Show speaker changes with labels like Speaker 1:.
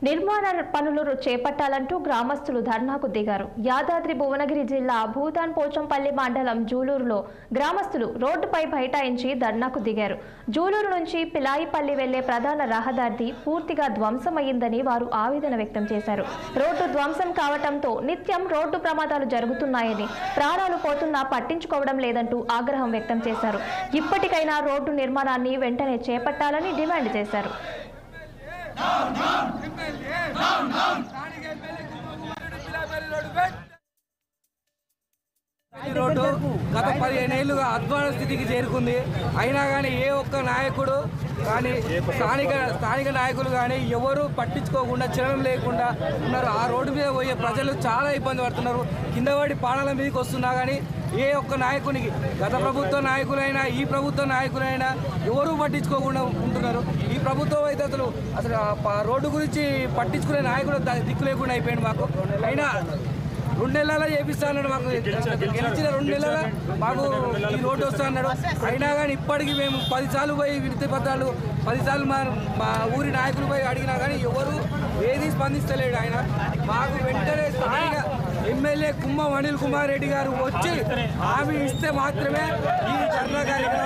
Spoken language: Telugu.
Speaker 1: నిర్మాణ పనులు చేపట్టాలంటూ గ్రామస్తులు ధర్నాకు దిగారు. యాదాద్రి భువనగిరి జిల్లా భూతాన్ పోచంపల్లి మండలం జూలూరులో గ్రామస్తులు రోడ్డుపై బైఠాయించి ధర్నాకు దిగారు. జూలూరు నుంచి పిలాయిపల్లి వెళ్లే ప్రధాన రహదారి పూర్తిగా ధ్వంసమైందని వారు ఆవేదన వ్యక్తం చేశారు. రోడ్డు ధ్వంసం కావడంతో నిత్యం రోడ్డు ప్రమాదాలు జరుగుతున్నాయని, ప్రాణాలు పోతున్నా పట్టించుకోవడం లేదంటూ ఆగ్రహం వ్యక్తం చేశారు. ఇప్పటికైనా రోడ్డు నిర్మాణాన్ని వెంటనే చేపట్టాలని డిమాండ్ చేశారు.
Speaker 2: రోడ్డు గత 15 ఏళ్లుగా అధ్వాన స్థితికి చేరుకుంది. అయినా కానీ ఏ ఒక్క నాయకుడు కానీ స్థానిక నాయకులు కానీ ఎవరు పట్టించుకోకుండా చలనం లేకుండా ఉన్నారు. ఆ రోడ్డు మీద పోయే ప్రజలు చాలా ఇబ్బంది పడుతున్నారు. కింద పడి పాడాల మీదకి వస్తున్నా కానీ ఏ ఒక్క నాయకునికి గత ప్రభుత్వ నాయకులైనా ఈ ప్రభుత్వ నాయకులైనా ఎవరూ పట్టించుకోకుండా ఉంటున్నారు. ఈ ప్రభుత్వం అయితే అసలు రోడ్డు గురించి పట్టించుకునే నాయకుడు దిక్కు లేకుండా అయిపోయింది. మాకు అయినా 2 నెలల చేపిస్తా అన్నాడు. మాకు గెలిచిన 2 నెలల మాకు ఈ రోడ్డు వస్తా అన్నాడు. అయినా కానీ ఇప్పటికీ మేము 10 సార్లు పోయి వినతి పత్రాలు 10 సార్లు మా ఊరి నాయకులు పోయి అడిగినా కానీ ఎవరు ఏది స్పందిస్తలేడు. ఆయన మాకు వెంటనే స్థానిక ఎమ్మెల్యే కుమ్మం అనిల్ కుమార్ రెడ్డి గారు వచ్చి హామీ ఇస్తే మాత్రమే ఈ ధర్నా కార్యక్రమం